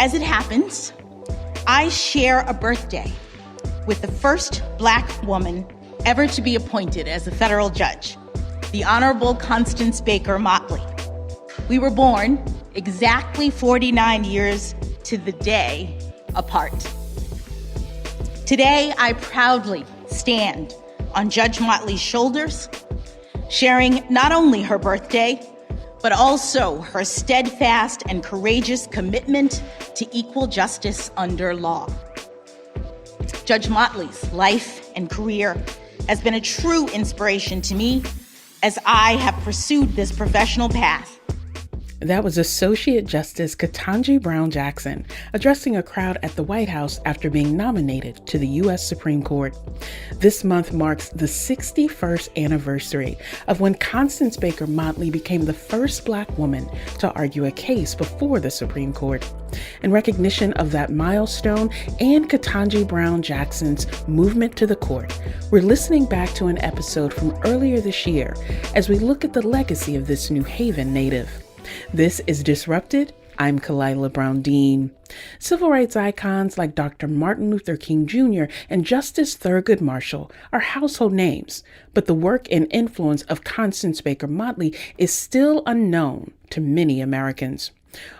As it happens, I share a birthday with the first Black woman ever to be appointed as a federal judge, the Honorable Constance Baker Motley. We were born exactly 49 years to the day apart. Today, I proudly stand on Judge Motley's shoulders, sharing not only her birthday, but also her steadfast and courageous commitment to equal justice under law. Judge Motley's life and career has been a true inspiration to me as I have pursued this professional path. That was Associate Justice Ketanji Brown Jackson addressing a crowd at the White House after being nominated to the U.S. Supreme Court. This month marks the 61st anniversary of when Constance Baker Motley became the first Black woman to argue a case before the Supreme Court. In recognition of that milestone and Ketanji Brown Jackson's movement to the court, we're listening back to an episode from earlier this year as we look at the legacy of this New Haven native. This is Disrupted. I'm Kalila Brown Dean. Civil rights icons like Dr. Martin Luther King Jr. and Justice Thurgood Marshall are household names, but the work and influence of Constance Baker Motley is still unknown to many Americans.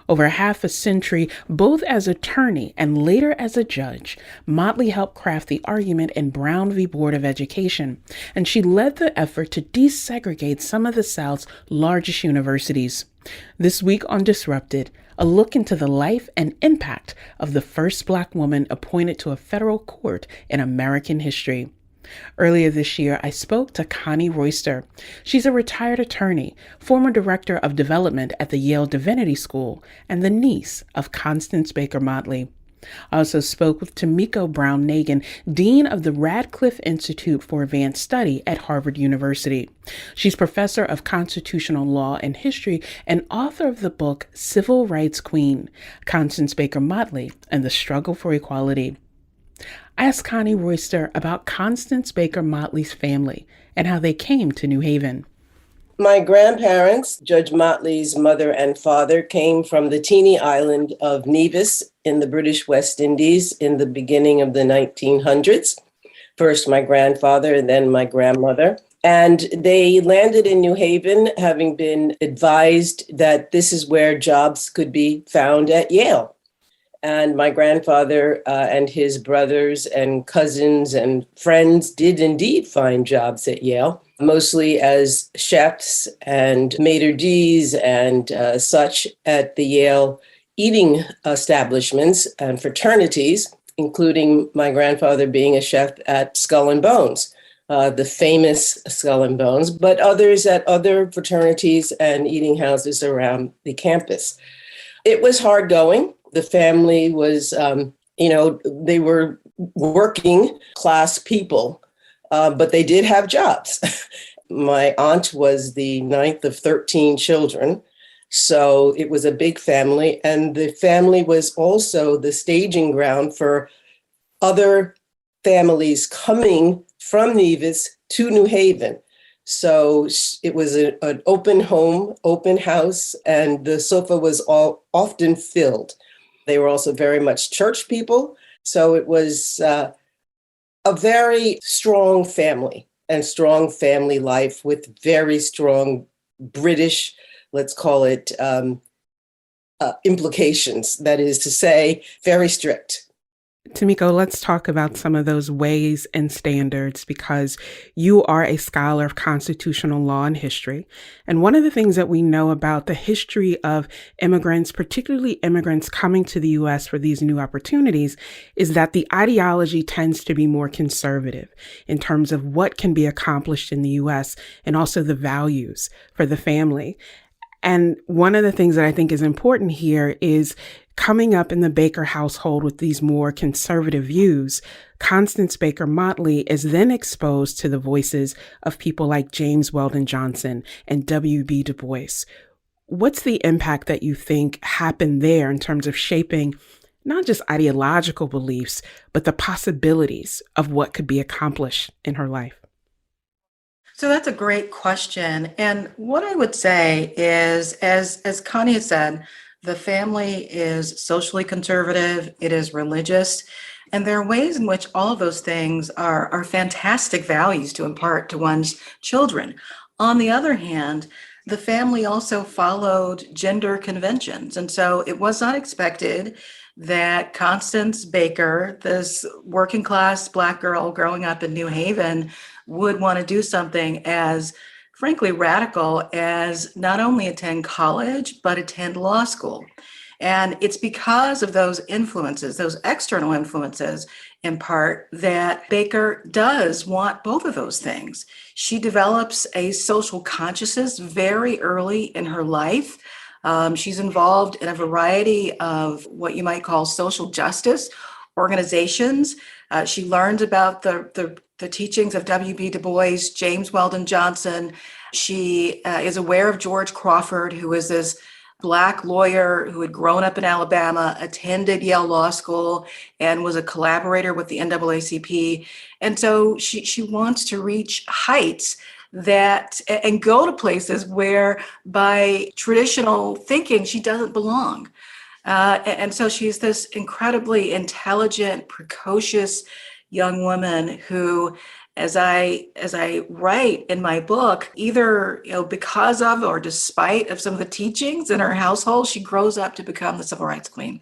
Over half a century, both as attorney and later as a judge, Motley helped craft the argument in Brown v. Board of Education, and she led the effort to desegregate some of the South's largest universities. This week on Disrupted, a look into the life and impact of the first Black woman appointed to a federal court in American history. Earlier this year, I spoke to Connie Royster. She's a retired attorney, former director of development at the Yale Divinity School, and the niece of Constance Baker Motley. I also spoke with Tomiko Brown-Nagin, Dean of the Radcliffe Institute for Advanced Study at Harvard University. She's professor of constitutional law and history and author of the book Civil Rights Queen, Constance Baker Motley and the Struggle for Equality. I asked Connie Royster about Constance Baker Motley's family and how they came to New Haven. My grandparents, Judge Motley's mother and father, came from the teeny island of Nevis in the British West Indies in the beginning of the 1900s. First my grandfather and then my grandmother. And they landed in New Haven, having been advised that this is where jobs could be found at Yale. And my grandfather and his brothers and cousins and friends did indeed find jobs at Yale, mostly as chefs and maitre d's and such at the Yale eating establishments and fraternities, including my grandfather being a chef at Skull and Bones, the famous Skull and Bones, but others at other fraternities and eating houses around the campus. It was hard going. The family was, they were working class people, but they did have jobs. My aunt was the ninth of 13 children, so it was a big family. And the family was also the staging ground for other families coming from Nevis to New Haven. So it was an open home, open house, and the sofa was often filled. They were also very much church people. So it was a very strong family and strong family life with very strong British, let's call it, implications. That is to say, very strict. Tomiko, let's talk about some of those ways and standards, because you are a scholar of constitutional law and history. And one of the things that we know about the history of immigrants, particularly immigrants coming to the U.S. for these new opportunities, is that the ideology tends to be more conservative in terms of what can be accomplished in the U.S. and also the values for the family. And one of the things that I think is important here is coming up in the Baker household with these more conservative views. Constance Baker Motley is then exposed to the voices of people like James Weldon Johnson and W.B. Du Bois. What's the impact that you think happened there in terms of shaping not just ideological beliefs, but the possibilities of what could be accomplished in her life? So that's a great question. And what I would say is, as Connie said, The family is socially conservative, it is religious, and there are ways in which all of those things are fantastic values to impart to one's children. On the other hand, the family also followed gender conventions. And so it was not expected that Constance Baker, this working class Black girl growing up in New Haven, would want to do something as frankly radical as not only attend college, but attend law school. And it's because of those influences, those external influences, in part, that Baker does want both of those things. She develops a social consciousness very early in her life. She's involved in a variety of what you might call social justice organizations. She learns about the teachings of W.B. Du Bois, James Weldon Johnson. She is aware of George Crawford, who is this Black lawyer who had grown up in Alabama, attended Yale Law School, and was a collaborator with the NAACP. And so she wants to reach heights that and go to places where by traditional thinking she doesn't belong. And so she's this incredibly intelligent, precocious young woman who, as I write in my book, either because of or despite of some of the teachings in her household, she grows up to become the civil rights queen.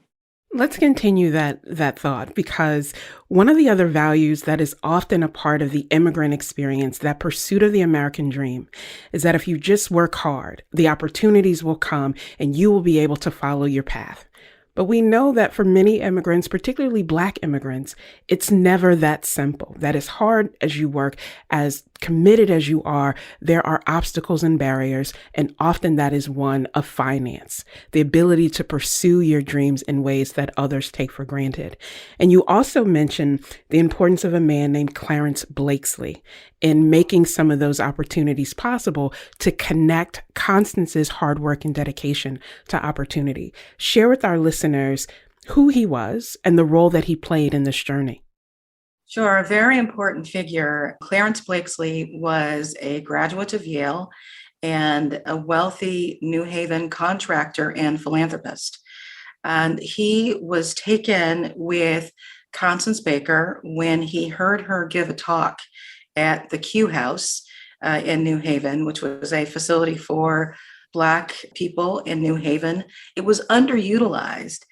Let's continue that thought, because one of the other values that is often a part of the immigrant experience, that pursuit of the American dream, is that if you just work hard, the opportunities will come and you will be able to follow your path. But we know that for many immigrants, particularly Black immigrants, it's never that simple. That as hard as you work, as committed as you are, there are obstacles and barriers, and often that is one of finance, the ability to pursue your dreams in ways that others take for granted. And you also mentioned the importance of a man named Clarence Blakesley in making some of those opportunities possible to connect Constance's hard work and dedication to opportunity. Share with our listeners who he was and the role that he played in this journey. Sure, a very important figure. Clarence Blakesley was a graduate of Yale and a wealthy New Haven contractor and philanthropist. And he was taken with Constance Baker when he heard her give a talk at the Q House in New Haven, which was a facility for Black people in New Haven. It was underutilized.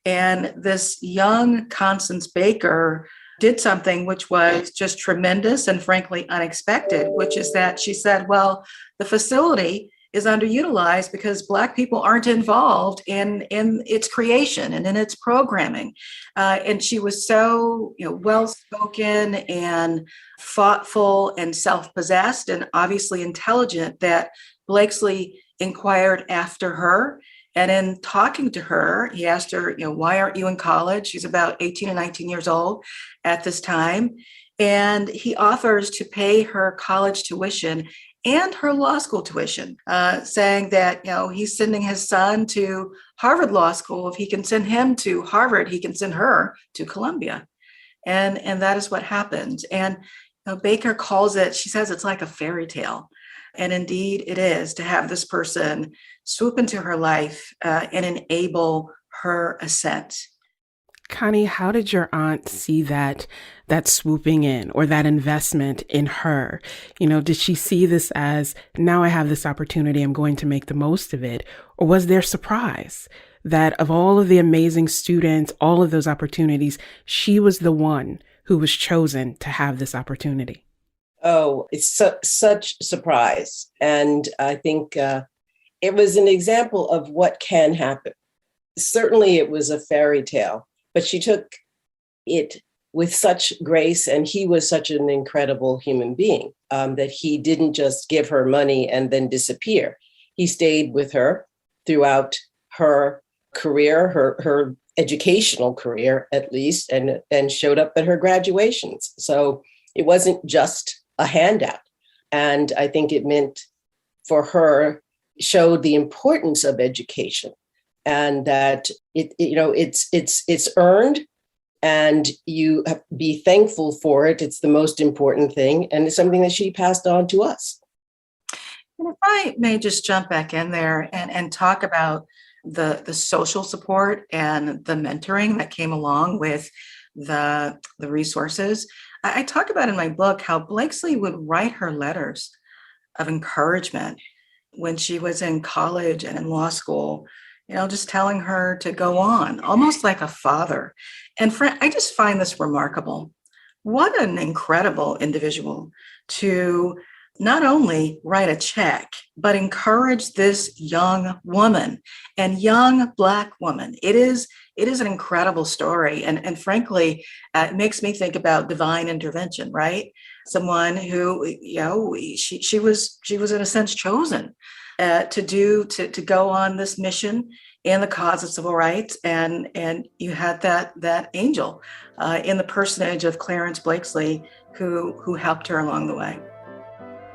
And this young Constance Baker did something which was just tremendous and frankly unexpected, which is that she said, well, the facility is underutilized because Black people aren't involved in its creation and in its programming. And she was so well-spoken and thoughtful and self-possessed and obviously intelligent that Blakesley inquired after her. And in talking to her, he asked her, why aren't you in college? She's about 18 and 19 years old at this time. And he offers to pay her college tuition and her law school tuition, saying that, he's sending his son to Harvard Law School. If he can send him to Harvard, he can send her to Columbia. And that is what happened. And Baker calls it, she says it's like a fairy tale. And indeed it is, to have this person swoop into her life and enable her ascent. Connie, how did your aunt see that swooping in or that investment in her? Did she see this as, now I have this opportunity, I'm going to make the most of it? Or was there surprise that of all of the amazing students, all of those opportunities, she was the one who was chosen to have this opportunity? Oh, it's such surprise. And I think it was an example of what can happen. Certainly it was a fairy tale, but she took it with such grace, and he was such an incredible human being that he didn't just give her money and then disappear. He stayed with her throughout her career, her educational career at least, and showed up at her graduations. So it wasn't just a handout. And I think it meant for her, showed the importance of education, and that it's earned, and you be thankful for it. It's the most important thing, and it's something that she passed on to us. And if I may just jump back in there and talk about the social support and the mentoring that came along with the resources. I talk about in my book how Blakesley would write her letters of encouragement when she was in college and in law school, just telling her to go on, almost like a father. And I just find this remarkable. What an incredible individual to not only write a check, but encourage this young woman and young Black woman. It is an incredible story. And frankly, it makes me think about divine intervention, right? Someone who, she was in a sense chosen to go on this mission in the cause of civil rights. And you had that angel in the personage of Clarence Blakesley, who helped her along the way.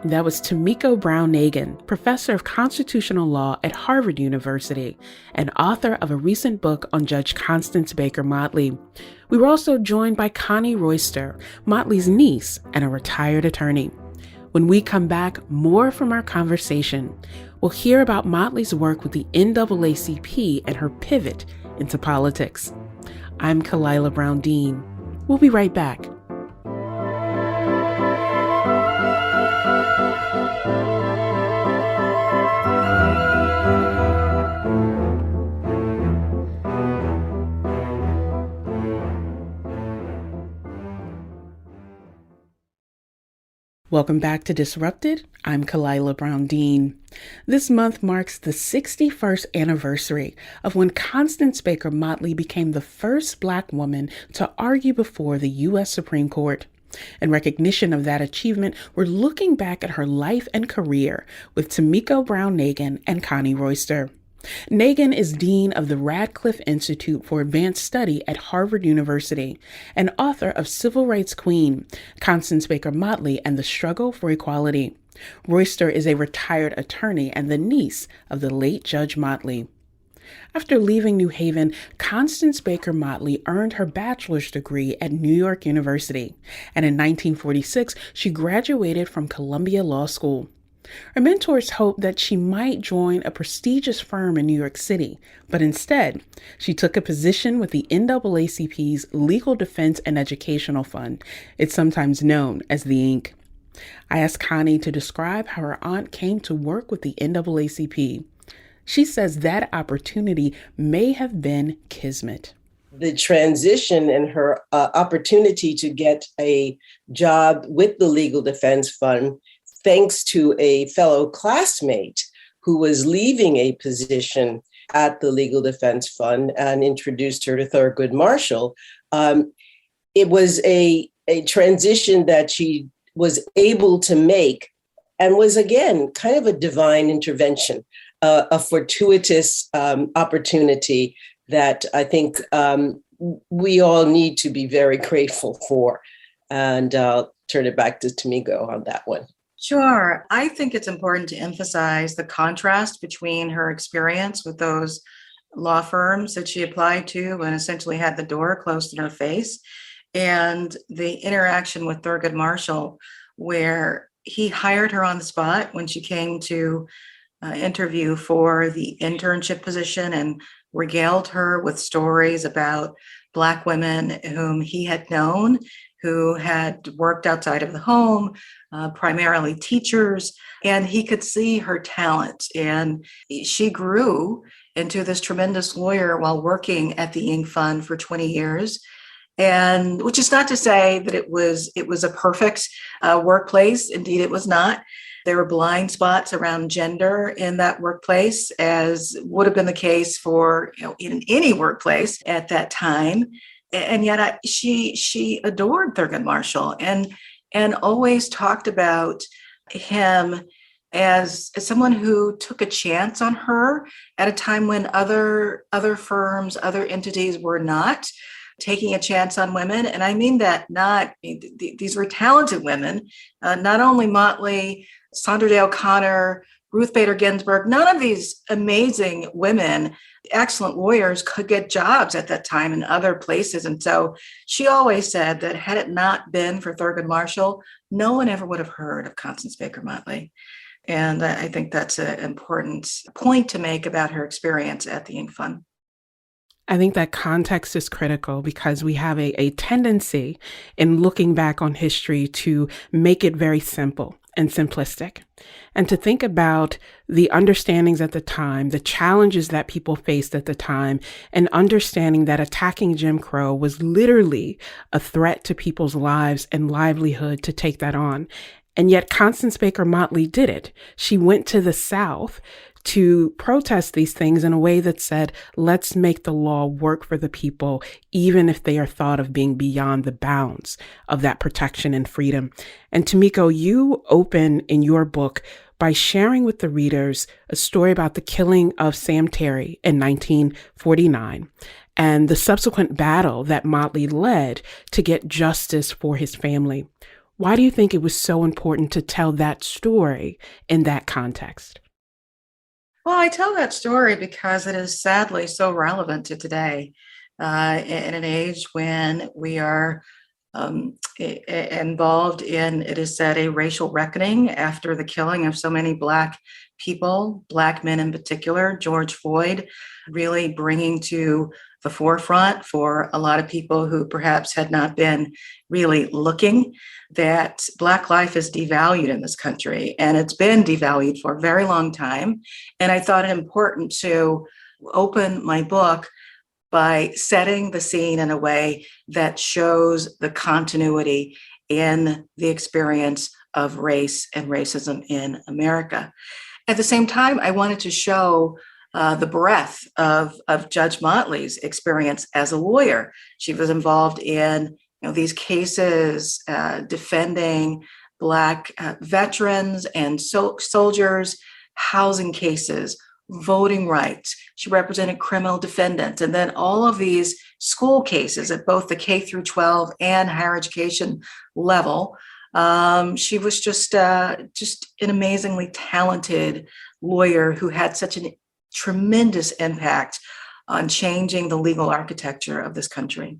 That was Tomiko Brown-Nagin, professor of constitutional law at Harvard University and author of a recent book on Judge Constance Baker Motley. We were also joined by Connie Royster, Motley's niece and a retired attorney. When we come back, more from our conversation. We'll hear about Motley's work with the NAACP and her pivot into politics. I'm Kalila Brown-Dean. We'll be right back. Welcome back to Disrupted. I'm Kalila Brown-Dean. This month marks the 61st anniversary of when Constance Baker Motley became the first Black woman to argue before the U.S. Supreme Court. In recognition of that achievement, we're looking back at her life and career with Tomiko Brown-Nagin and Connie Royster. Nagin is Dean of the Radcliffe Institute for Advanced Study at Harvard University and author of Civil Rights Queen, Constance Baker Motley and the Struggle for Equality. Royster is a retired attorney and the niece of the late Judge Motley. After leaving New Haven, Constance Baker Motley earned her bachelor's degree at New York University, and in 1946, she graduated from Columbia Law School. Her mentors hoped that she might join a prestigious firm in New York City, but instead, she took a position with the NAACP's Legal Defense and Educational Fund. It's sometimes known as the Inc. I asked Connie to describe how her aunt came to work with the NAACP. She says that opportunity may have been kismet. The transition and her opportunity to get a job with the Legal Defense Fund, thanks to a fellow classmate who was leaving a position at the Legal Defense Fund and introduced her to Thurgood Marshall. It was a transition that she was able to make and was, again, kind of a divine intervention, a fortuitous opportunity that I think we all need to be very grateful for. And I'll turn it back to Tomiko on that one. Sure. I think it's important to emphasize the contrast between her experience with those law firms that she applied to and essentially had the door closed in her face, and the interaction with Thurgood Marshall, where he hired her on the spot when she came to interview for the internship position and regaled her with stories about Black women whom he had known, who had worked outside of the home, primarily teachers, and he could see her talent. And she grew into this tremendous lawyer while working at the Inc. Fund for 20 years. And which is not to say that it was a perfect workplace. Indeed, it was not. There were blind spots around gender in that workplace, as would have been the case for in any workplace at that time. And yet she adored Thurgood Marshall and always talked about him as someone who took a chance on her at a time when other firms, other entities were not taking a chance on women. And I mean that these were talented women, not only Motley, Sandra Day O'Connor, Ruth Bader Ginsburg, none of these amazing women, excellent lawyers, could get jobs at that time in other places. And so she always said that had it not been for Thurgood Marshall, no one ever would have heard of Constance Baker Motley. And I think that's an important point to make about her experience at the Ink Fund. I think that context is critical because we have a tendency in looking back on history to make it very simple and simplistic, and to think about the understandings at the time, the challenges that people faced at the time, and understanding that attacking Jim Crow was literally a threat to people's lives and livelihood to take that on. And yet Constance Baker Motley did it. She went to the South to protest these things in a way that said, let's make the law work for the people, even if they are thought of being beyond the bounds of that protection and freedom. And Tomiko, you open in your book by sharing with the readers a story about the killing of Sam Terry in 1949 and the subsequent battle that Motley led to get justice for his family. Why do you think it was so important to tell that story in that context? Well, I tell that story because it is sadly so relevant to today, in an age when we are involved in, it is said, a racial reckoning after the killing of so many Black people, Black men in particular. George Floyd really bringing to the forefront for a lot of people who perhaps had not been really looking, that Black life is devalued in this country, and it's been devalued for a very long time. And I thought it important to open my book by setting the scene in a way that shows the continuity in the experience of race and racism in America. At the same time, I wanted to show the breadth of Judge Motley's experience as a lawyer. She was involved in these cases defending Black veterans and soldiers, housing cases, voting rights. She represented criminal defendants, and then all of these school cases at both the K through 12 and higher education level. She was just an amazingly talented lawyer who had such a tremendous impact on changing the legal architecture of this country.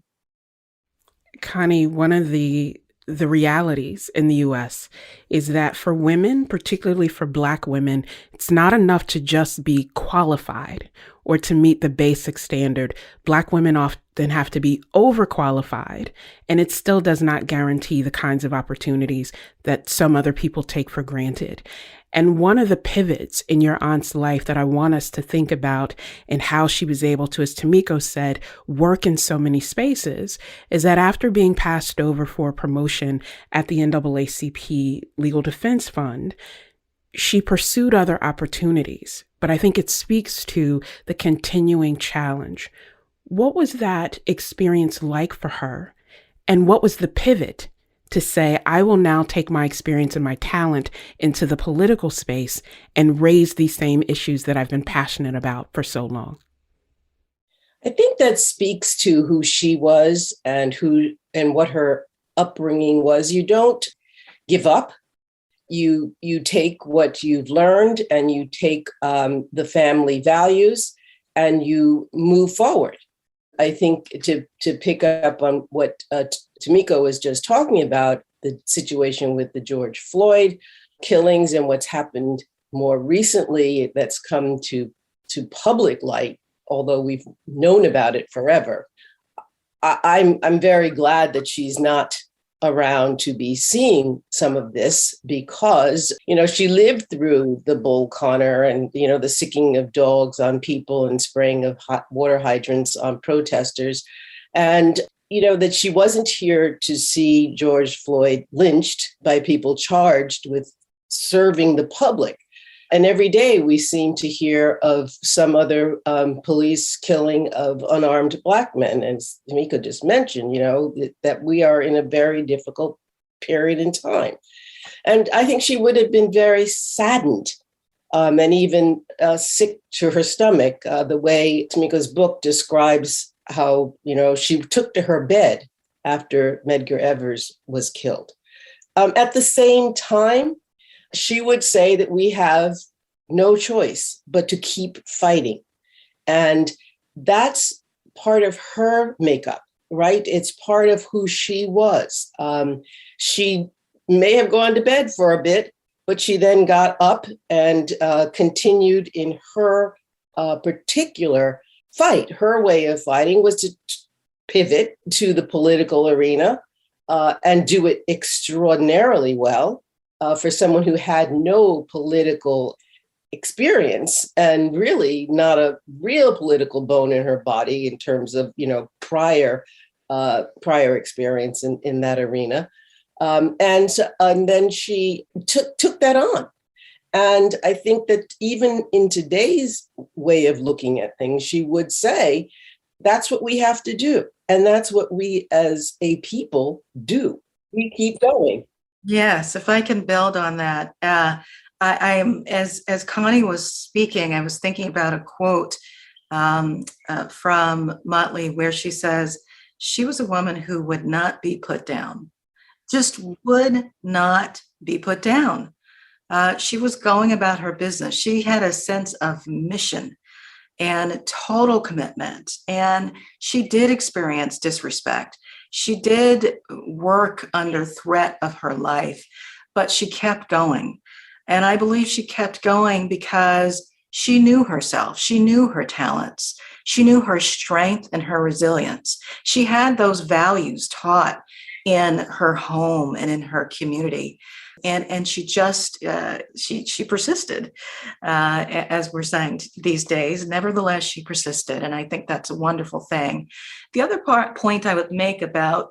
Connie, one of the realities in the U.S. is that for women, particularly for Black women, it's not enough to just be qualified or to meet the basic standard. Black women often have to be overqualified, and it still does not guarantee the kinds of opportunities that some other people take for granted. And one of the pivots in your aunt's life that I want us to think about and how she was able to, as Tomiko said, work in so many spaces is that after being passed over for a promotion at the NAACP Legal Defense Fund, she pursued other opportunities. But I think it speaks to the continuing challenge. What was that experience like for her? And what was the pivot to say, I will now take my experience and my talent into the political space and raise these same issues that I've been passionate about for so long? I think that speaks to who she was and what her upbringing was. You don't give up. You take what you've learned and you take the family values and you move forward. I think to pick up on what Tomiko was just talking about, the situation with the George Floyd killings and what's happened more recently that's come to public light, although we've known about it forever. I'm very glad that she's not around to be seeing some of this because, she lived through the Bull Connor and, the sicking of dogs on people and spraying of hot water hydrants on protesters. And, that she wasn't here to see George Floyd lynched by people charged with serving the public. And every day we seem to hear of some other police killing of unarmed Black men. And Tomiko just mentioned, that we are in a very difficult period in time. And I think she would have been very saddened and even sick to her stomach, the way Tomiko's book describes how, she took to her bed after Medgar Evers was killed. At the same time, she would say that we have no choice but to keep fighting. And that's part of her makeup, right? It's part of who she was. She may have gone to bed for a bit, but she then got up and continued in her particular fight. Her way of fighting was to pivot to the political arena and do it extraordinarily well for someone who had no political experience and really not a real political bone in her body in terms of, prior experience in that arena. And then she took that on. And I think that even in today's way of looking at things, she would say, that's what we have to do. And that's what we as a people do. We keep going. Yes, if I can build on that. I am, as Connie was speaking, I was thinking about a quote from Motley where she says, she was a woman who would not be put down, just would not be put down. She was going about her business. She had a sense of mission and total commitment. And she did experience disrespect. She did work under threat of her life, but she kept going. And I believe she kept going because she knew herself. She knew her talents. She knew her strength and her resilience. She had those values taught in her home and in her community. And she just, she persisted, as we're saying these days. Nevertheless, she persisted. And I think that's a wonderful thing. The other point I would make about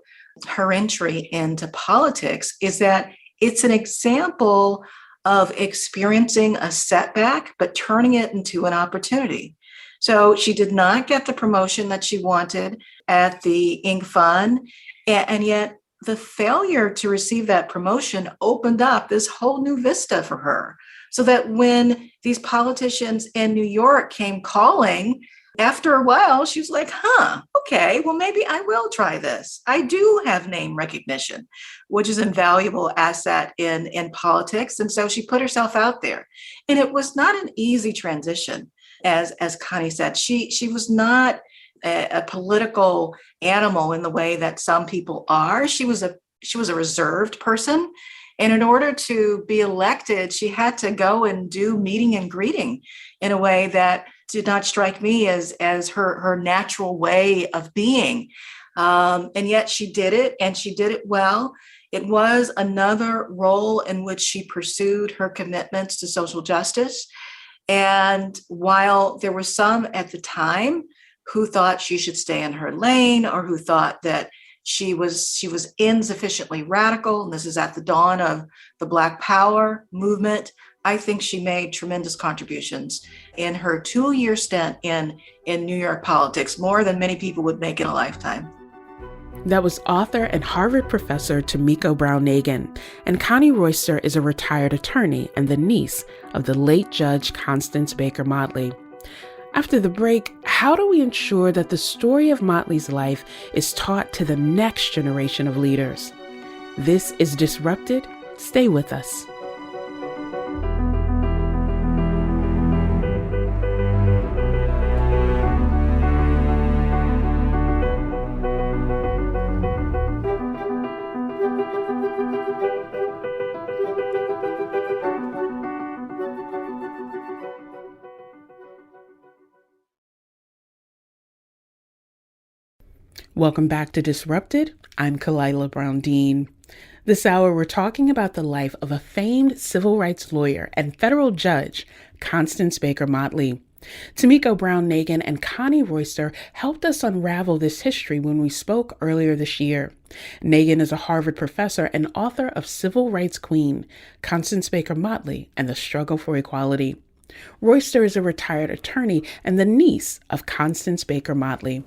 her entry into politics is that it's an example of experiencing a setback, but turning it into an opportunity. So she did not get the promotion that she wanted at the Inc. Fund, and yet the failure to receive that promotion opened up this whole new vista for her. So that when these politicians in New York came calling, after a while, she was like, okay, well, maybe I will try this. I do have name recognition, which is an invaluable asset in politics. And so she put herself out there. And it was not an easy transition, as Connie said. She was not a political animal in the way that some people are. She was a reserved person. And in order to be elected, she had to go and do meeting and greeting in a way that did not strike me as her natural way of being. And yet she did it, and she did it well. It was another role in which she pursued her commitments to social justice. And while there were some at the time who thought she should stay in her lane, or who thought that she was insufficiently radical, and this is at the dawn of the Black Power movement, I think she made tremendous contributions in her 2-year stint in New York politics, more than many people would make in a lifetime. That was author and Harvard professor Tomiko Brown-Nagin, and Connie Royster is a retired attorney and the niece of the late Judge Constance Baker Motley. After the break, how do we ensure that the story of Motley's life is taught to the next generation of leaders? This is Disrupted. Stay with us. Welcome back to Disrupted. I'm Kalila Brown-Dean. This hour, we're talking about the life of a famed civil rights lawyer and federal judge, Constance Baker Motley. Tomiko Brown-Nagin and Connie Royster helped us unravel this history when we spoke earlier this year. Nagin is a Harvard professor and author of Civil Rights Queen, Constance Baker Motley and the Struggle for Equality. Royster is a retired attorney and the niece of Constance Baker Motley.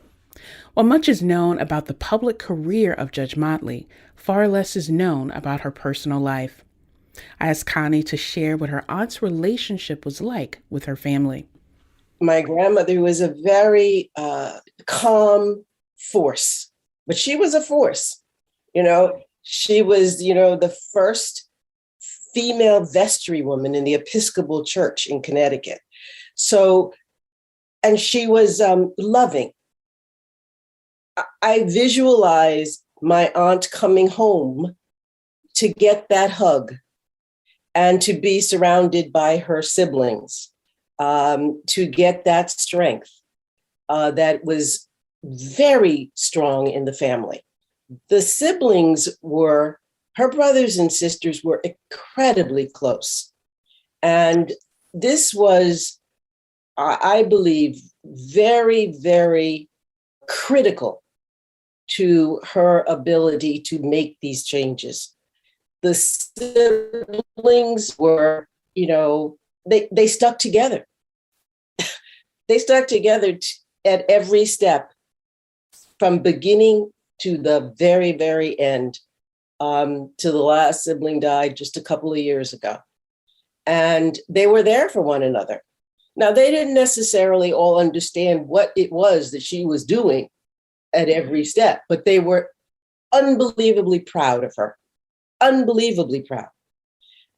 While much is known about the public career of Judge Motley, far less is known about her personal life. I asked Connie to share what her aunt's relationship was like with her family. My grandmother was a very calm force, but she was a force. She was, the first female vestry woman in the Episcopal Church in Connecticut. So, and she was loving. I visualize my aunt coming home to get that hug and to be surrounded by her siblings, to get that strength that was very strong in the family. The siblings were, her brothers and sisters were incredibly close. And this was, I believe, very, very critical to her ability to make these changes. The siblings were, they stuck together. They stuck together at every step, from beginning to the very, very end, to the last sibling died just a couple of years ago. And they were there for one another. Now, they didn't necessarily all understand what it was that she was doing at every step, but they were unbelievably proud of her, unbelievably proud.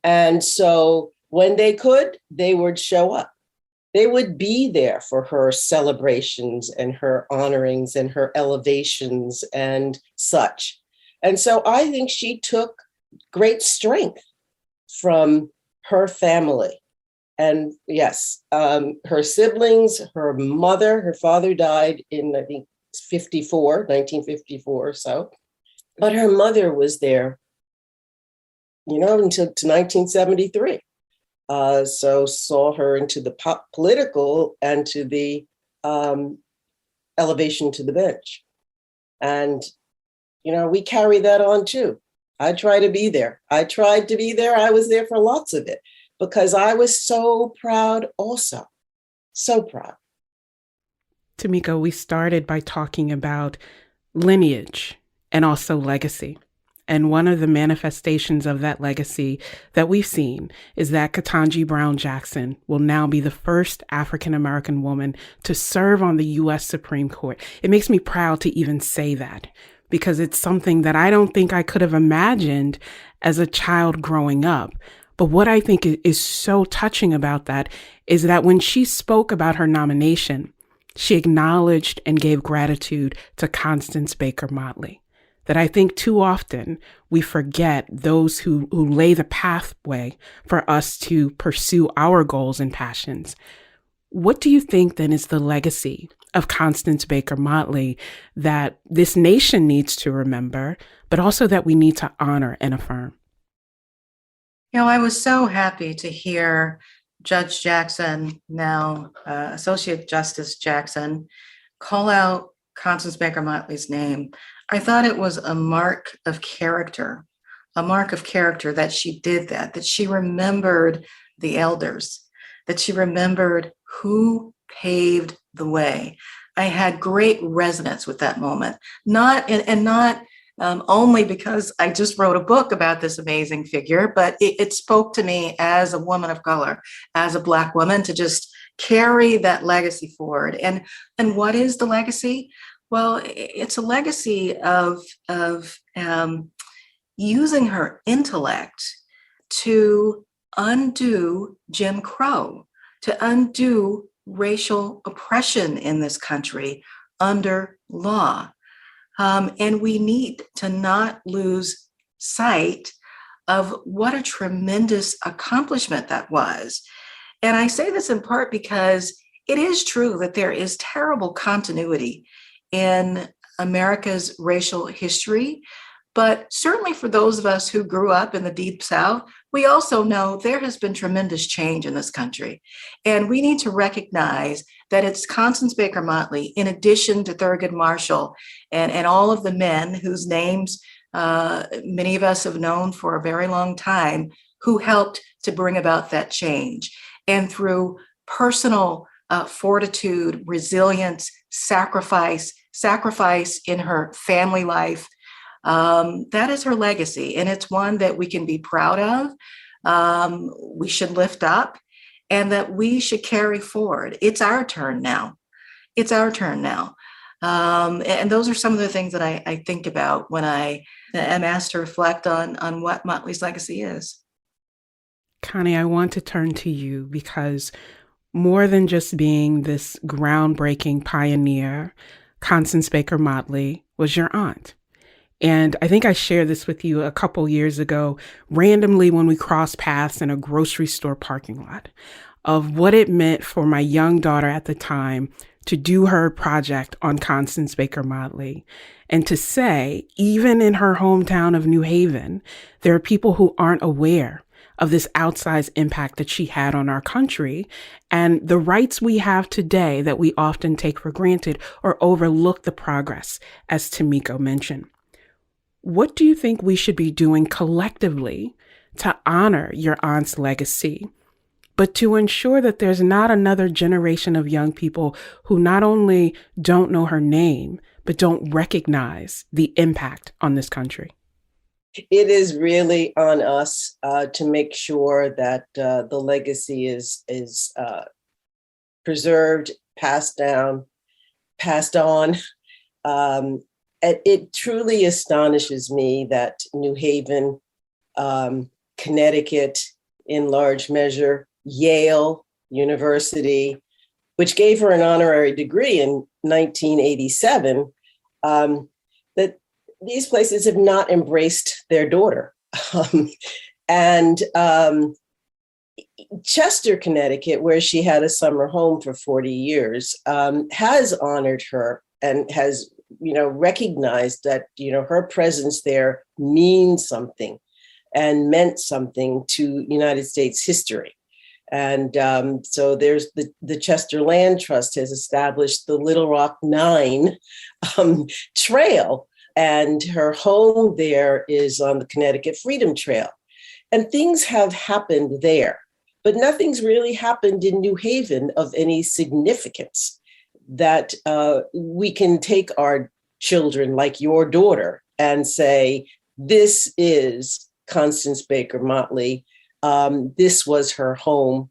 And so when they could, they would show up. They would be there for her celebrations and her honorings and her elevations and such. And so I think she took great strength from her family. And yes, her siblings, her mother, her father died in, I think, 1954 or so. But her mother was there, until to 1973. So saw her into the political and to the elevation to the bench. And, we carry that on too. I try to be there. I tried to be there. I was there for lots of it because I was so proud also. So proud. Tamika, we started by talking about lineage and also legacy. And one of the manifestations of that legacy that we've seen is that Ketanji Brown Jackson will now be the first African-American woman to serve on the U.S. Supreme Court. It makes me proud to even say that because it's something that I don't think I could have imagined as a child growing up. But what I think is so touching about that is that when she spoke about her nomination, she acknowledged and gave gratitude to Constance Baker Motley. That I think too often we forget those who lay the pathway for us to pursue our goals and passions. What do you think then is the legacy of Constance Baker Motley that this nation needs to remember, but also that we need to honor and affirm? I was so happy to hear Judge Jackson, now Associate Justice Jackson, call out Constance Baker Motley's name. I thought it was a mark of character that she did that she remembered the elders, that she remembered who paved the way. I had great resonance with that moment, not only because I just wrote a book about this amazing figure, but it spoke to me as a woman of color, as a Black woman, to just carry that legacy forward. And what is the legacy? Well, it's a legacy of using her intellect to undo Jim Crow, to undo racial oppression in this country under law. And we need to not lose sight of what a tremendous accomplishment that was. And I say this in part because it is true that there is terrible continuity in America's racial history. But certainly for those of us who grew up in the Deep South, we also know there has been tremendous change in this country. And we need to recognize that it's Constance Baker Motley, in addition to Thurgood Marshall and all of the men whose names many of us have known for a very long time, who helped to bring about that change. And through personal fortitude, resilience, sacrifice in her family life, that is her legacy. And it's one that we can be proud of. We should lift up, and that we should carry forward. It's our turn now. And those are some of the things that I think about when I am asked to reflect on what Motley's legacy is. Connie, I want to turn to you because more than just being this groundbreaking pioneer, Constance Baker Motley was your aunt. And I think I shared this with you a couple years ago, randomly when we crossed paths in a grocery store parking lot, of what it meant for my young daughter at the time to do her project on Constance Baker Motley. And to say, even in her hometown of New Haven, there are people who aren't aware of this outsized impact that she had on our country and the rights we have today that we often take for granted or overlook the progress, as Tamiko mentioned. What do you think we should be doing collectively to honor your aunt's legacy, but to ensure that there's not another generation of young people who not only don't know her name, but don't recognize the impact on this country? It is really on us to make sure that the legacy is preserved, passed down, passed on. It truly astonishes me that New Haven, Connecticut, in large measure, Yale University, which gave her an honorary degree in 1987, that these places have not embraced their daughter. And Chester, Connecticut, where she had a summer home for 40 years, has honored her and has, recognized that, her presence there means something and meant something to United States history. And so there's the Chester Land Trust has established the Little Rock 9 trail, and her home there is on the Connecticut Freedom Trail. And things have happened there, but nothing's really happened in New Haven of any significance that we can take our children, like your daughter, and say, this is Constance Baker Motley. This was her home,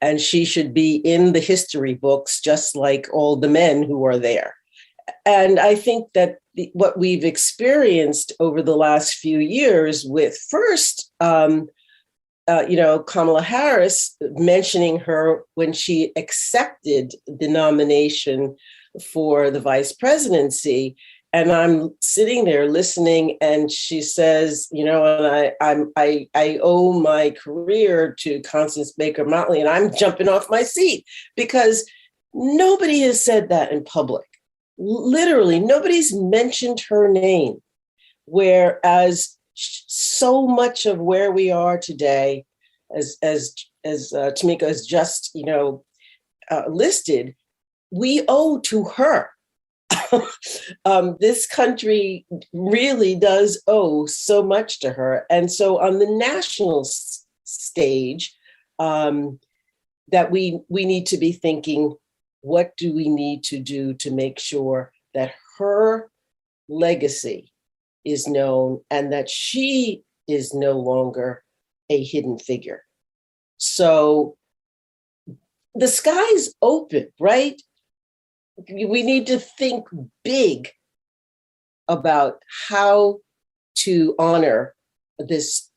and she should be in the history books, just like all the men who are there. And I think that what we've experienced over the last few years with first, Kamala Harris mentioning her when she accepted the nomination for the vice presidency. And I'm sitting there listening, and she says, and I owe my career to Constance Baker Motley, and I'm jumping off my seat because nobody has said that in public. Literally, nobody's mentioned her name. Whereas so much of where we are today, as Tamiko has just listed, we owe to her. This country really does owe so much to her. And so on the national stage, that we need to be thinking, what do we need to do to make sure that her legacy is known and that she is no longer a hidden figure? So the sky's open, right? We need to think big about how to honor this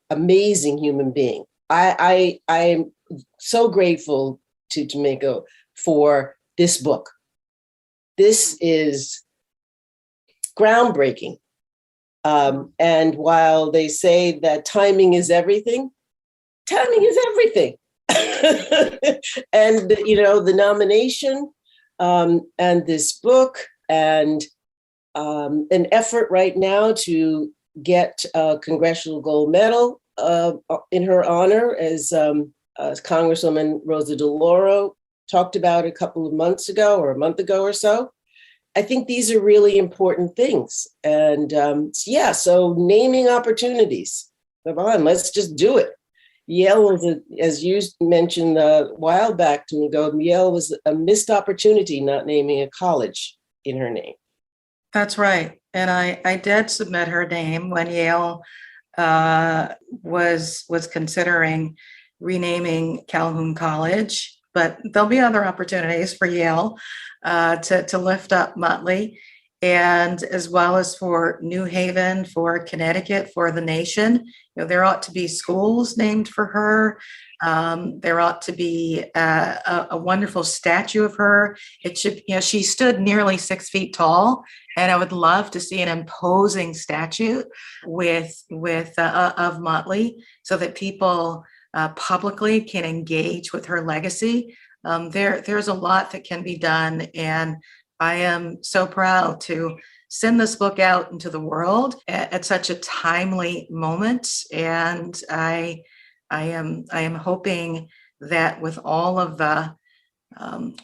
amazing human being. I am so grateful to Tamiko for this book. This is groundbreaking. And while they say that timing is everything, timing is everything. And, the nomination and this book and an effort right now to get a Congressional Gold Medal in her honor, as Congresswoman Rosa DeLauro talked about a couple of months ago or a month ago or so. I think these are really important things. And so naming opportunities. Come on, let's just do it. Yale was, as you mentioned a while back to me ago, Yale was a missed opportunity not naming a college in her name. That's right. And I did submit her name when Yale was considering renaming Calhoun College, but there'll be other opportunities for Yale to lift up Motley. and as well as for New Haven, for Connecticut, for the nation. There ought to be schools named for her. There ought to be a wonderful statue of her. It should, she stood nearly 6 feet tall, and I would love to see an imposing statue of Motley, so that people publicly can engage with her legacy. There's a lot that can be done, and I am so proud to send this book out into the world at such a timely moment. And I am hoping that with all of the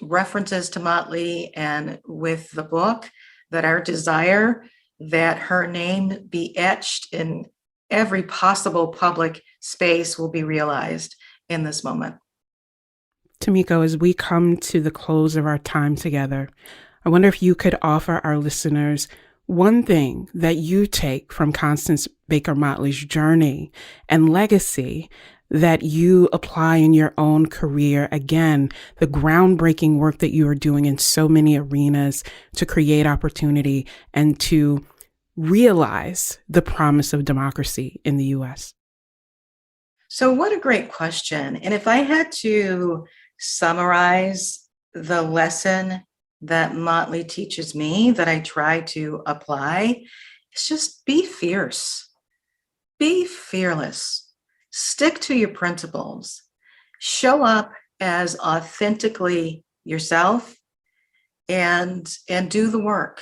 references to Motley and with the book, that our desire that her name be etched in every possible public space will be realized in this moment. Tomiko, as we come to the close of our time together, I wonder if you could offer our listeners one thing that you take from Constance Baker Motley's journey and legacy that you apply in your own career. Again, the groundbreaking work that you are doing in so many arenas to create opportunity and to realize the promise of democracy in the U.S. So what a great question. And if I had to summarize the lesson that Motley teaches me, that I try to apply, it's just be fierce, be fearless, stick to your principles, show up as authentically yourself, and do the work.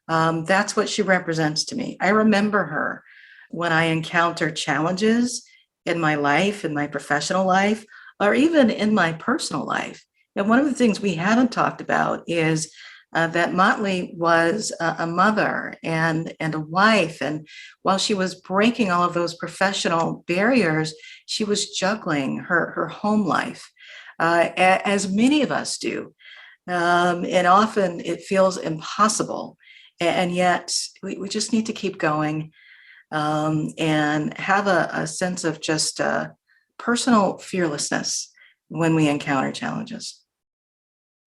That's what she represents to me. I remember her when I encounter challenges in my life, in my professional life, or even in my personal life. And one of the things we haven't talked about is that Motley was a mother and a wife. And while she was breaking all of those professional barriers, she was juggling her home life, as many of us do. And often it feels impossible. And yet we just need to keep going and have a sense of just personal fearlessness when we encounter challenges.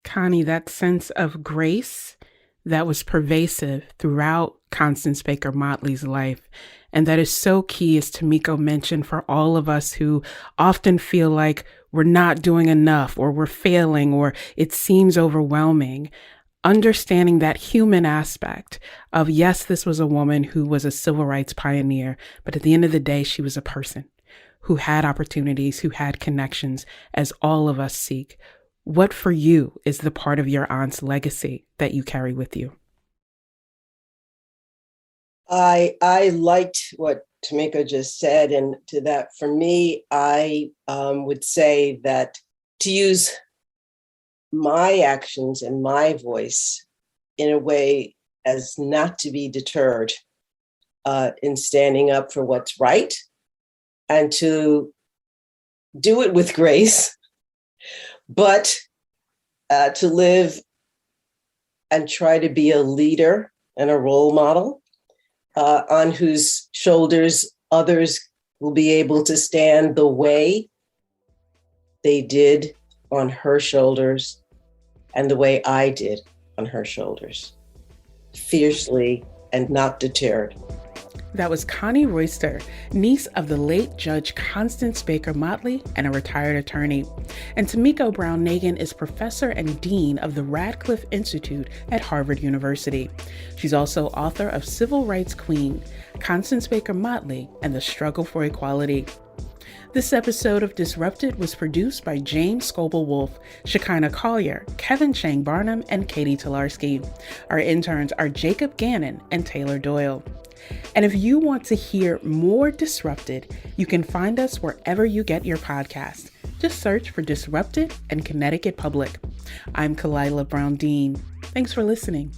Connie, that sense of grace that was pervasive throughout Constance Baker Motley's life, and that is so key, as Tomiko mentioned, for all of us who often feel like we're not doing enough, or we're failing, or it seems overwhelming. Understanding that human aspect of, yes, this was a woman who was a civil rights pioneer, but at the end of the day, she was a person who had opportunities, who had connections, as all of us seek. What for you is the part of your aunt's legacy that you carry with you? I liked what Tomiko just said. And to that, for me, I would say that to use my actions and my voice in a way as not to be deterred in standing up for what's right, and to do it with grace, but to live and try to be a leader and a role model on whose shoulders others will be able to stand the way they did on her shoulders and the way I did on her shoulders, fiercely and not deterred. That was Connie Royster, niece of the late Judge Constance Baker Motley and a retired attorney. And Tomiko Brown-Nagin is professor and dean of the Radcliffe Institute at Harvard University. She's also author of Civil Rights Queen, Constance Baker Motley and the Struggle for Equality. This episode of Disrupted was produced by James Scoble-Wolf, Shekinah Collier, Kevin Chang Barnum, and Katie Tolarski. Our interns are Jacob Gannon and Taylor Doyle. And if you want to hear more Disrupted, you can find us wherever you get your podcasts. Just search for Disrupted and Connecticut Public. I'm Kalila Brown-Dean. Thanks for listening.